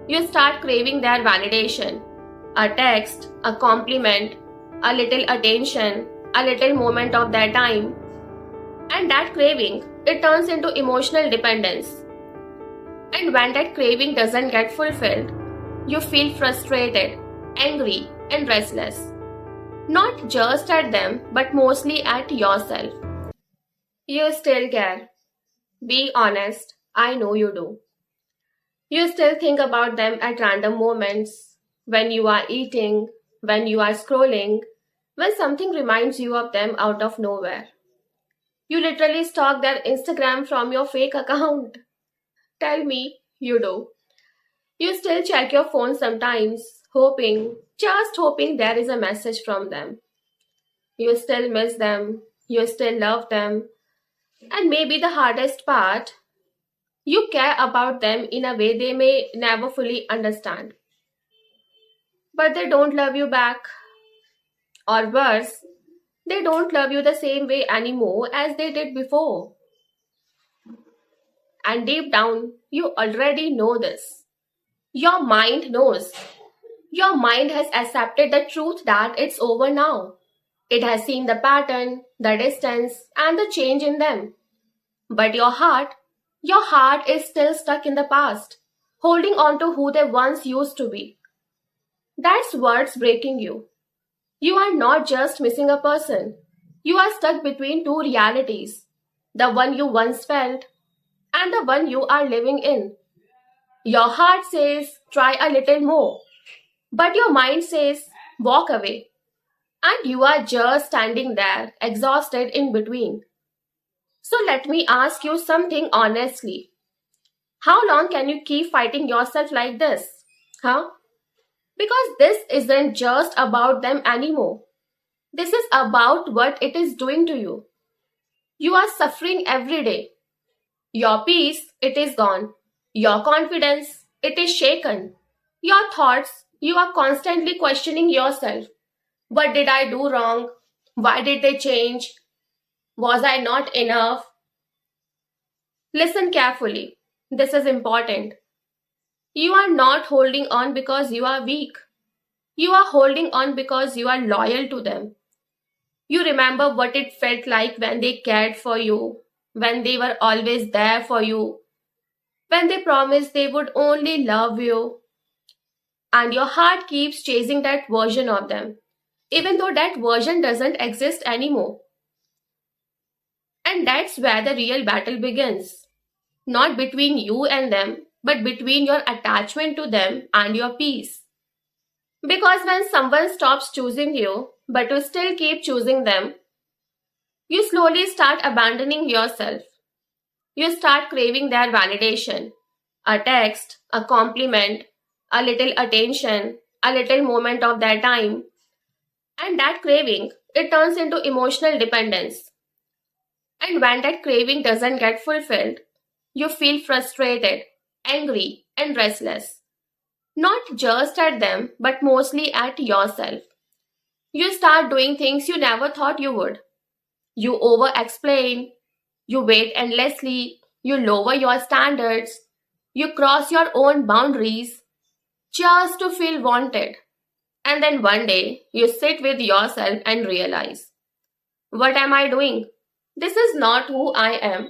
You start craving their validation. A text, a compliment, a little attention, a little moment of their time. And that craving, it turns into emotional dependence. And when that craving doesn't get fulfilled, you feel frustrated, angry, and restless. Not just at them, but mostly at yourself. You still care. Be honest, I know you do. You still think about them at random moments, when you are eating, when you are scrolling, when something reminds you of them out of nowhere. You literally stalk their Instagram from your fake account. Tell me you do. You still check your phone sometimes, hoping, just hoping there is a message from them. You still miss them, you still love them, and maybe the hardest part, you care about them in a way they may never fully understand. But they don't love you back. Or worse, they don't love you the same way anymore as they did before. And deep down, you already know this. Your mind knows. Your mind has accepted the truth that it's over now. It has seen the pattern, the distance, and the change in them. But your heart is still stuck in the past, holding on to who they once used to be. That's what's breaking you. You are not just missing a person. You are stuck between two realities, the one you once felt and the one you are living in. Your heart says, try a little more, but your mind says, walk away. And you are just standing there, exhausted in between. So let me ask you something honestly. How long can you keep fighting yourself like this? Huh? Because this isn't just about them anymore. This is about what it is doing to you. You are suffering every day. Your peace, it is gone. Your confidence, it is shaken. Your thoughts, you are constantly questioning yourself. What did I do wrong? Why did they change? Was I not enough? Listen carefully. This is important. You are not holding on because you are weak. You are holding on because you are loyal to them. You remember what it felt like when they cared for you, when they were always there for you, when they promised they would only love you, and your heart keeps chasing that version of them, even though that version doesn't exist anymore. And that's where the real battle begins. Not between you and them, but between your attachment to them and your peace. Because when someone stops choosing you, but you still keep choosing them, you slowly start abandoning yourself. You start craving their validation. A text, a compliment, a little attention, a little moment of their time. And that craving, it turns into emotional dependence. And when that craving doesn't get fulfilled, you feel frustrated, angry, and restless. Not just at them, but mostly at yourself. You start doing things you never thought you would. You over explain, you wait endlessly, you lower your standards, you cross your own boundaries just to feel wanted. And then one day, you sit with yourself and realize, what am I doing? This is not who I am.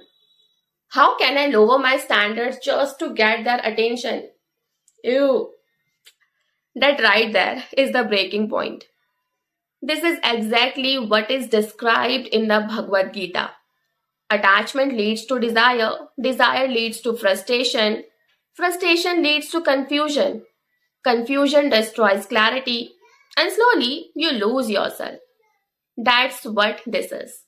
How can I lower my standards just to get their attention? Ew. That right there is the breaking point. This is exactly what is described in the Bhagavad Gita. Attachment leads to desire, desire leads to frustration, frustration leads to confusion, confusion destroys clarity, and slowly you lose yourself. That's what this is.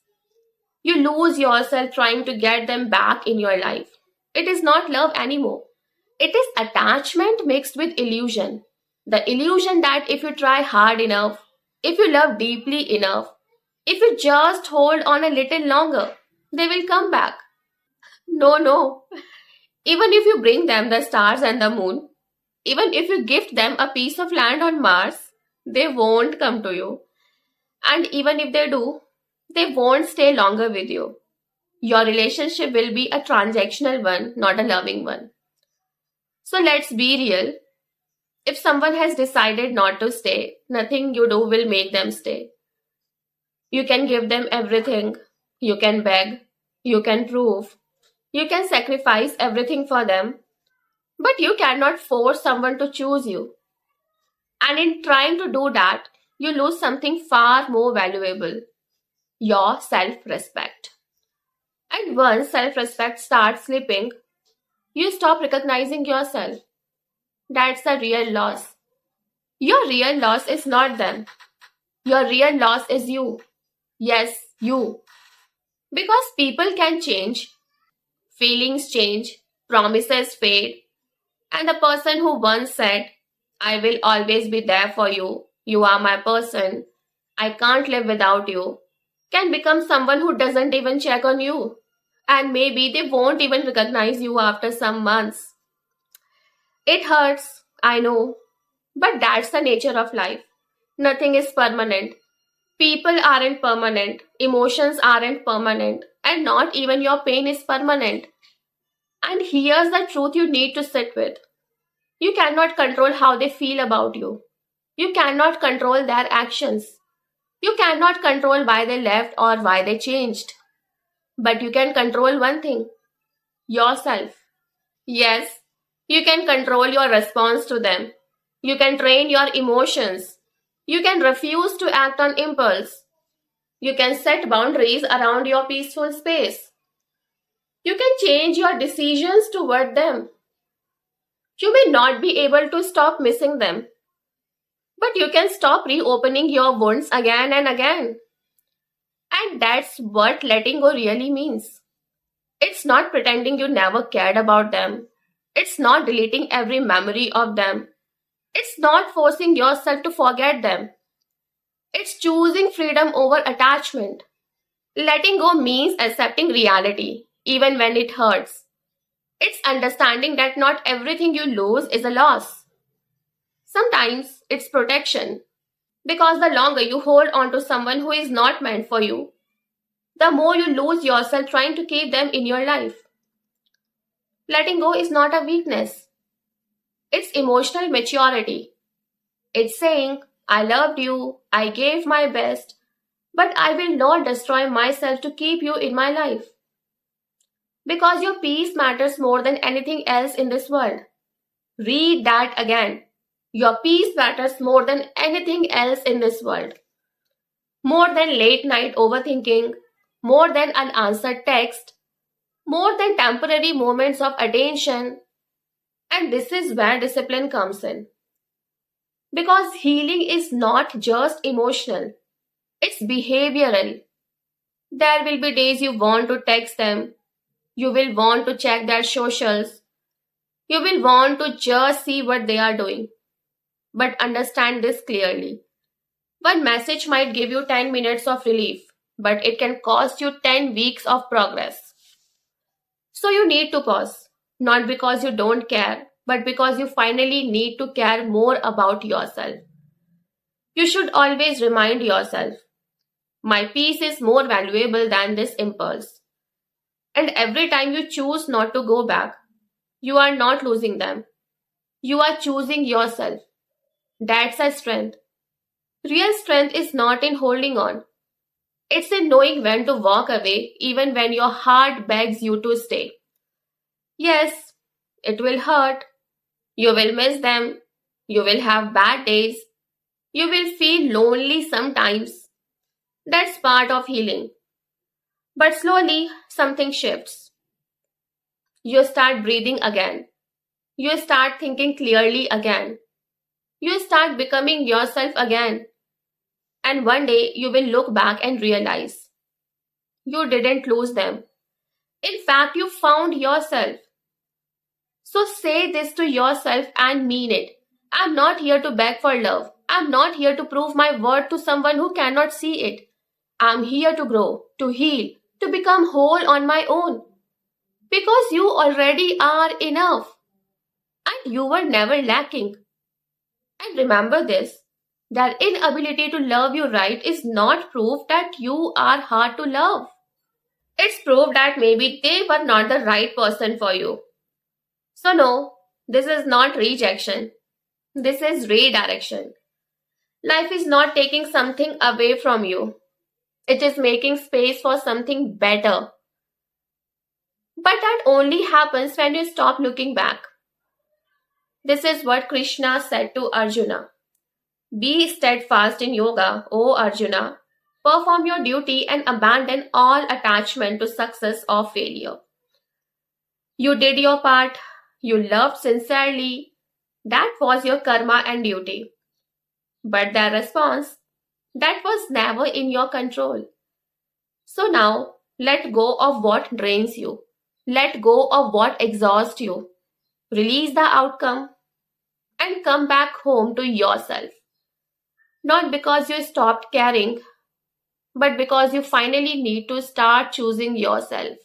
You lose yourself trying to get them back in your life. It is not love anymore. It is attachment mixed with illusion. The illusion that if you try hard enough, if you love deeply enough, if you just hold on a little longer, they will come back. No, no. Even if you bring them the stars and the moon, even if you gift them a piece of land on Mars, they won't come to you. And even if they do, they won't stay longer with you. Your relationship will be a transactional one, not a loving one. So let's be real. If someone has decided not to stay, nothing you do will make them stay. You can give them everything. You can beg. You can prove. You can sacrifice everything for them. But you cannot force someone to choose you. And in trying to do that, you lose something far more valuable: your self respect. And once self respect starts slipping, you stop recognizing yourself. That's the real loss. Your real loss is not them. Your real loss is you. Yes, you. Because people can change, feelings change, promises fade, and the person who once said, I will always be there for you, you are my person, I can't live without you, can become someone who doesn't even check on you. And maybe they won't even recognize you after some months. It hurts, I know, but that's the nature of life. Nothing is permanent. People aren't permanent, emotions aren't permanent, and not even your pain is permanent. And here's the truth you need to sit with: you cannot control how they feel about you. You cannot control their actions. You cannot control why they left or why they changed. But you can control one thing: yourself. Yes, you can control your response to them. You can train your emotions. You can refuse to act on impulse. You can set boundaries around your peaceful space. You can change your decisions toward them. You may not be able to stop missing them, but you can stop reopening your wounds again and again. And that's what letting go really means. It's not pretending you never cared about them. It's not deleting every memory of them. It's not forcing yourself to forget them. It's choosing freedom over attachment. Letting go means accepting reality, even when it hurts. It's understanding that not everything you lose is a loss. Sometimes it's protection, because the longer you hold on to someone who is not meant for you, the more you lose yourself trying to keep them in your life. Letting go is not a weakness, it's emotional maturity. It's saying, I loved you, I gave my best, but I will not destroy myself to keep you in my life. Because your peace matters more than anything else in this world. Read that again. Your peace matters more than anything else in this world. More than late night overthinking, more than unanswered text, more than temporary moments of attention. And this is where discipline comes in. Because healing is not just emotional, it's behavioral. There will be days you want to text them, you will want to check their socials, you will want to just see what they are doing. But understand this clearly: one message might give you 10 minutes of relief, but it can cost you 10 weeks of progress. So you need to pause, not because you don't care, but because you finally need to care more about yourself. You should always remind yourself, my peace is more valuable than this impulse. And every time you choose not to go back, you are not losing them. You are choosing yourself. That's a strength. Real strength is not in holding on. It's in knowing when to walk away even when your heart begs you to stay. Yes, it will hurt. You will miss them. You will have bad days. You will feel lonely sometimes. That's part of healing. But slowly, something shifts. You start breathing again. You start thinking clearly again. You start becoming yourself again. And one day you will look back and realize you didn't lose them. In fact, you found yourself. So say this to yourself and mean it. I'm not here to beg for love. I'm not here to prove my worth to someone who cannot see it. I'm here to grow, to heal, to become whole on my own. Because you already are enough. And you were never lacking. And remember this: their inability to love you right is not proof that you are hard to love. It's proof that maybe they were not the right person for you. So, no, this is not rejection. This is redirection. Life is not taking something away from you, it is making space for something better. But that only happens when you stop looking back. This is what Krishna said to Arjuna. Be steadfast in yoga, O Arjuna. Perform your duty and abandon all attachment to success or failure. You did your part, you loved sincerely. That was your karma and duty. But the response, that was never in your control. So now, let go of what drains you. Let go of what exhausts you. Release the outcome and come back home to yourself. Not because you stopped caring, but because you finally need to start choosing yourself.